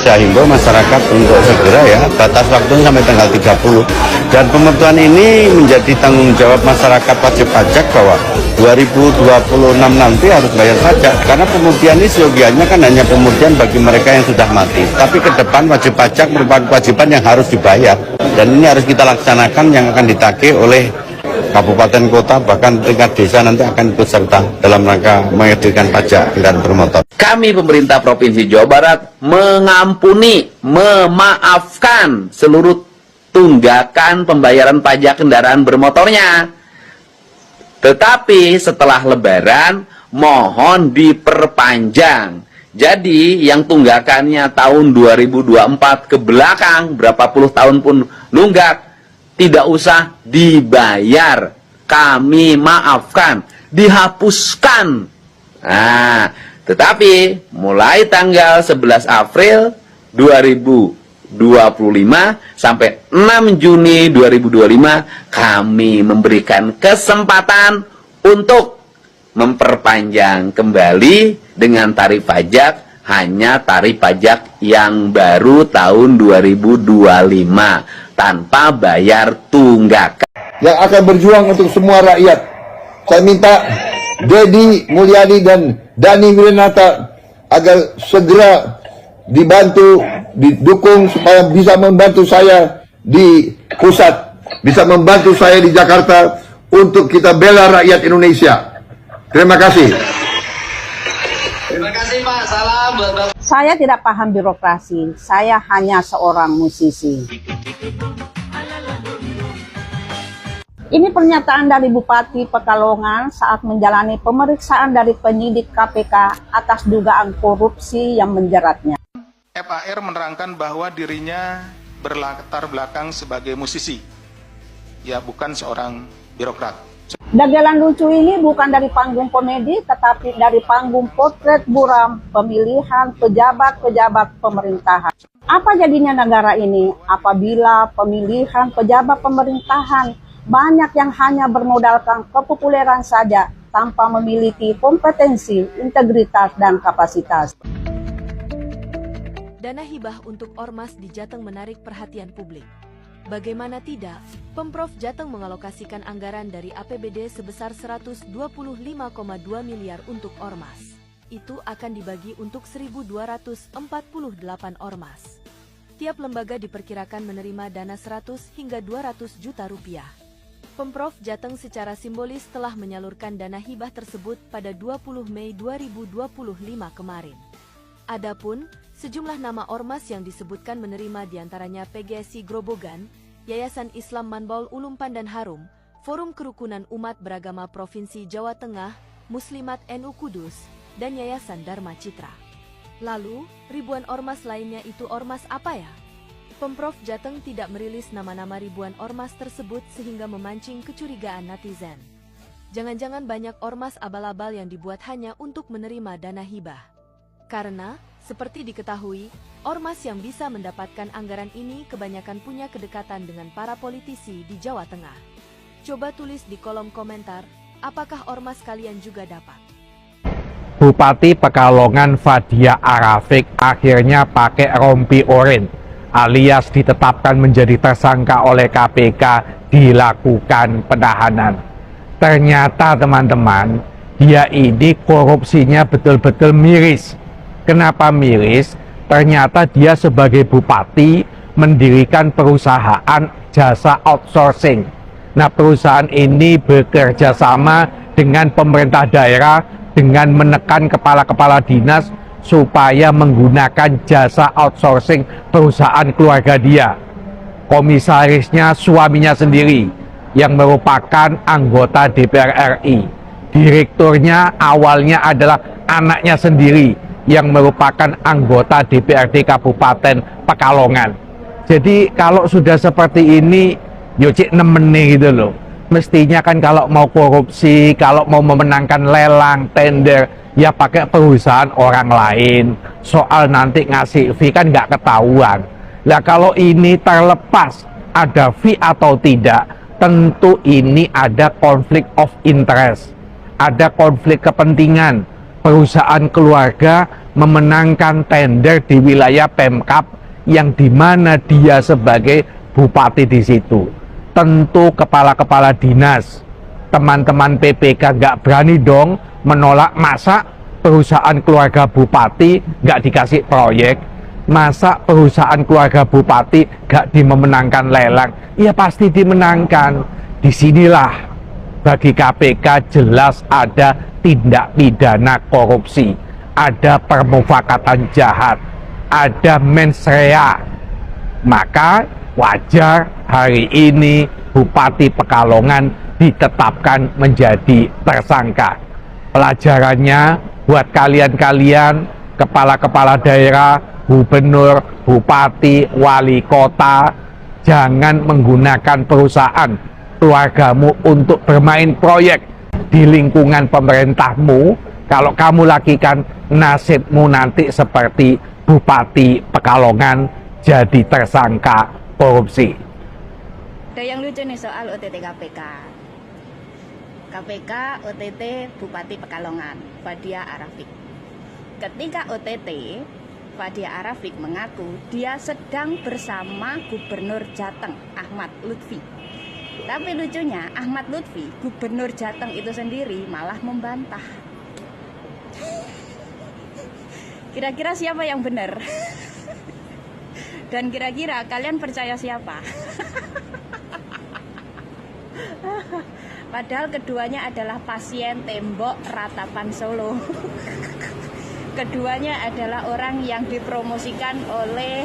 saya himbau masyarakat untuk segera ya, batas waktunya sampai tanggal 30. Dan pembentukan ini menjadi tanggung jawab masyarakat wajib pajak bahwa 2026 nanti harus bayar pajak. Karena pemutihan ini seyogianya kan hanya pemutihan bagi mereka yang sudah mati. Tapi ke depan wajib pajak merupakan kewajiban yang harus dibayar. Dan ini harus kita laksanakan, yang akan ditagih oleh kabupaten kota, bahkan tingkat desa nanti akan ikut serta dalam rangka menghadirkan pajak kendaraan bermotor. Kami pemerintah Provinsi Jawa Barat mengampuni, memaafkan seluruh tunggakan pembayaran pajak kendaraan bermotornya. Tetapi setelah Lebaran mohon diperpanjang. Jadi yang tunggakannya tahun 2024 ke belakang, berapa puluh tahun pun nunggak, tidak usah dibayar. Kami maafkan, dihapuskan. Nah, tetapi mulai tanggal 11 April 2025 sampai 6 Juni 2025 kami memberikan kesempatan untuk memperpanjang kembali dengan tarif pajak, hanya tarif pajak yang baru tahun 2025 tanpa bayar tunggakan. Yang akan berjuang untuk semua rakyat. Saya minta Dedi Mulyadi dan Dhani Wiranata agar segera dibantu, didukung supaya bisa membantu saya di pusat, bisa membantu saya di Jakarta untuk kita bela rakyat Indonesia. Terima kasih. Terima kasih Pak, salam buat Bapak. Saya tidak paham birokrasi, saya hanya seorang musisi. Ini pernyataan dari Bupati Pekalongan saat menjalani pemeriksaan dari penyidik KPK atas dugaan korupsi yang menjeratnya. FAR menerangkan bahwa dirinya berlatar belakang sebagai musisi, ya bukan seorang birokrat. Dagelan lucu ini bukan dari panggung komedi, tetapi dari panggung potret buram pemilihan pejabat-pejabat pemerintahan. Apa jadinya negara ini apabila pemilihan pejabat pemerintahan banyak yang hanya bermodalkan kepopuleran saja tanpa memiliki kompetensi, integritas, dan kapasitas? Dana hibah untuk ormas di Jateng menarik perhatian publik. Bagaimana tidak, Pemprov Jateng mengalokasikan anggaran dari APBD sebesar 125,2 miliar untuk ormas. Itu akan dibagi untuk 1.248 ormas. Tiap lembaga diperkirakan menerima dana 100 hingga 200 juta rupiah. Pemprov Jateng secara simbolis telah menyalurkan dana hibah tersebut pada 20 Mei 2025 kemarin. Adapun sejumlah nama ormas yang disebutkan menerima diantaranya PGSI Grobogan, Yayasan Islam Manbaul Ulum Pandan Harum, Forum Kerukunan Umat Beragama Provinsi Jawa Tengah, Muslimat NU Kudus, dan Yayasan Dharma Citra. Lalu, ribuan ormas lainnya itu ormas apa ya? Pemprov Jateng tidak merilis nama-nama ribuan ormas tersebut sehingga memancing kecurigaan netizen. Jangan-jangan banyak ormas abal-abal yang dibuat hanya untuk menerima dana hibah. Karena, seperti diketahui, ormas yang bisa mendapatkan anggaran ini kebanyakan punya kedekatan dengan para politisi di Jawa Tengah. Coba tulis di kolom komentar, apakah ormas kalian juga dapat? Bupati Pekalongan Fadia Arafik akhirnya pakai rompi oren, alias ditetapkan menjadi tersangka oleh KPK, dilakukan penahanan. Ternyata teman-teman, dia ini korupsinya betul-betul miris. Kenapa miris? Ternyata dia sebagai bupati mendirikan perusahaan jasa outsourcing. Nah, perusahaan ini bekerja sama dengan pemerintah daerah dengan menekan kepala-kepala dinas supaya menggunakan jasa outsourcing perusahaan keluarga dia. Komisarisnya suaminya sendiri yang merupakan anggota DPR RI. Direkturnya awalnya adalah anaknya sendiri yang merupakan anggota DPRD Kabupaten Pekalongan. Jadi kalau sudah seperti ini, yocik nemeni gitu loh. Mestinya kan kalau mau korupsi, kalau mau memenangkan lelang, tender, ya pakai perusahaan orang lain. Soal nanti ngasih fee kan nggak ketahuan. Nah kalau ini terlepas ada fee atau tidak, tentu ini ada konflik of interest, ada konflik kepentingan. Perusahaan keluarga memenangkan tender di wilayah Pemkab yang dimana dia sebagai bupati di situ. Tentu kepala-kepala dinas, teman-teman PPK nggak berani dong menolak. Masa perusahaan keluarga bupati nggak dikasih proyek? Masa perusahaan keluarga bupati nggak dimemenangkan lelang? Ya pasti dimenangkan. Disinilah bagi KPK jelas ada tindak pidana korupsi, ada permufakatan jahat, ada mens rea. Maka wajar hari ini Bupati Pekalongan ditetapkan menjadi tersangka. Pelajarannya buat kalian-kalian, kepala-kepala daerah, gubernur, bupati, wali kota, jangan menggunakan perusahaan keluargamu untuk bermain proyek di lingkungan pemerintahmu. Kalau kamu lakukan, nasibmu nanti seperti Bupati Pekalongan, jadi tersangka korupsi. Ada yang lucu nih soal OTT KPK. KPK OTT Bupati Pekalongan, Fadia Arafik. Ketika OTT, Fadia Arafik mengaku dia sedang bersama Gubernur Jateng, Ahmad Lutfi. Tapi lucunya, Ahmad Lutfi, Gubernur Jateng itu sendiri malah membantah. Kira-kira siapa yang benar? Dan kira-kira kalian percaya siapa? Padahal keduanya adalah pasien tembok ratapan Solo. Keduanya adalah orang yang dipromosikan oleh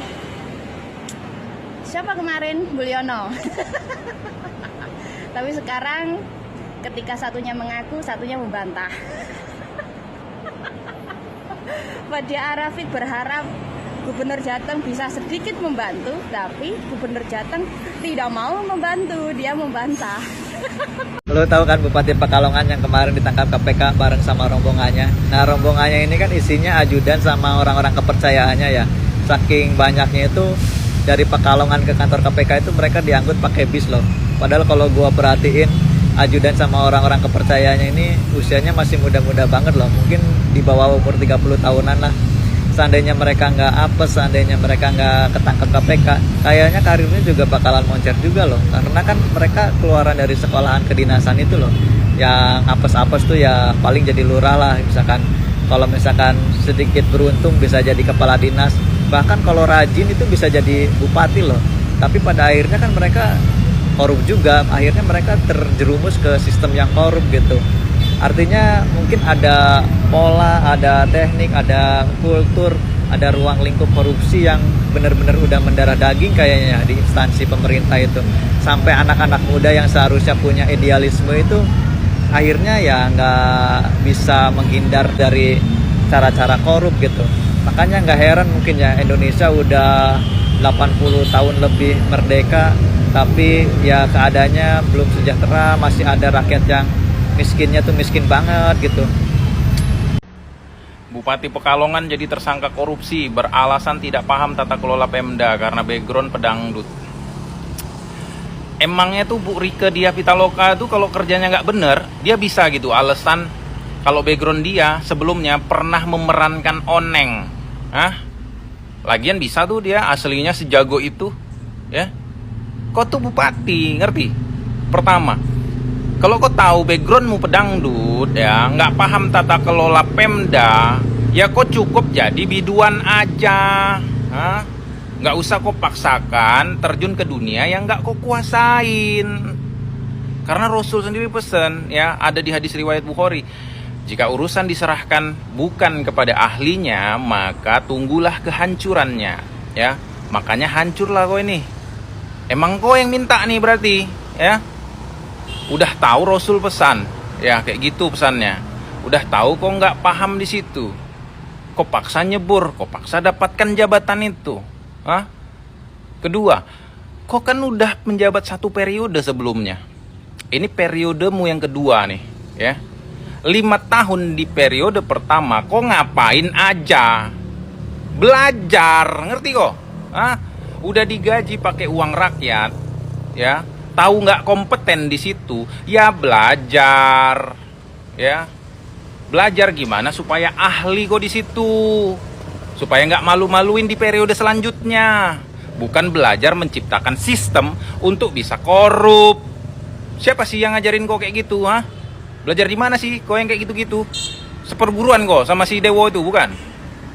siapa kemarin? Mulyono. Tapi sekarang ketika satunya mengaku, satunya membantah. Fadia Arafik berharap Gubernur Jateng bisa sedikit membantu, tapi Gubernur Jateng tidak mau membantu, dia membantah. Lo tahu kan Bupati Pekalongan yang kemarin ditangkap KPK bareng sama rombongannya. Nah, rombongannya ini kan isinya ajudan sama orang-orang kepercayaannya ya. Saking banyaknya itu dari Pekalongan ke kantor KPK itu mereka diangkut pakai bis loh. Padahal kalau gua perhatiin ajudan sama orang-orang kepercayaannya ini usianya masih muda-muda banget loh. Mungkin di bawah umur 30 tahunan lah. Seandainya mereka nggak apes, seandainya mereka nggak ketangkep KPK, kayaknya karirnya juga bakalan moncer juga loh. Karena kan mereka keluaran dari sekolahan kedinasan itu loh. Yang apes-apes tuh ya paling jadi lurah lah. Misalkan kalau misalkan sedikit beruntung bisa jadi kepala dinas. Bahkan kalau rajin itu bisa jadi bupati loh. Tapi pada akhirnya kan mereka korup juga. Akhirnya mereka terjerumus ke sistem yang korup gitu. Artinya mungkin ada pola, ada teknik, ada kultur, ada ruang lingkup korupsi yang benar-benar udah mendarah daging kayaknya di instansi pemerintah itu. Sampai anak-anak muda yang seharusnya punya idealisme itu akhirnya ya nggak bisa menghindar dari cara-cara korup gitu. Makanya nggak heran mungkin ya Indonesia udah 80 tahun lebih merdeka, tapi ya keadaannya belum sejahtera, masih ada rakyat yang miskinnya tuh miskin banget gitu. Bupati Pekalongan jadi tersangka korupsi beralasan tidak paham tata kelola Pemda karena background pedangdut. Emangnya tuh Bu Rike Diah Pitaloka tuh kalau kerjanya nggak bener, dia bisa gitu alasan kalau background dia sebelumnya pernah memerankan Oneng. Lagian bisa tuh dia aslinya sejago itu, ya. Kok tuh bupati, ngerti? Pertama, kalau kau tahu backgroundmu pedangdut, ya nggak paham tata kelola Pemda, ya kau cukup jadi biduan aja, nggak usah kau paksakan terjun ke dunia yang nggak kau kuasain. Karena Rasul sendiri pesan, ya ada di hadis riwayat Bukhari, jika urusan diserahkan bukan kepada ahlinya, maka tunggulah kehancurannya, ya. Makanya hancurlah kau ini. Emang kau yang minta nih berarti, ya. Udah tahu Rasul pesan, ya kayak gitu pesannya. Udah tahu kok nggak paham di situ, kok paksa nyebur, kok paksa dapatkan jabatan itu. Kedua, kok kan udah menjabat 1 periode sebelumnya. Ini periodemu yang kedua nih, ya. 5 tahun di periode pertama, kok ngapain aja? Belajar, ngerti kok? Udah digaji pakai uang rakyat, ya. Tahu nggak kompeten di situ, ya belajar, ya. Belajar gimana supaya ahli kok di situ. Supaya nggak malu-maluin di periode selanjutnya. Bukan belajar menciptakan sistem untuk bisa korup. Siapa sih yang ngajarin kok kayak gitu, ha? Belajar di mana sih kok yang kayak gitu-gitu? Seperguruan kok sama si Dewo itu, bukan?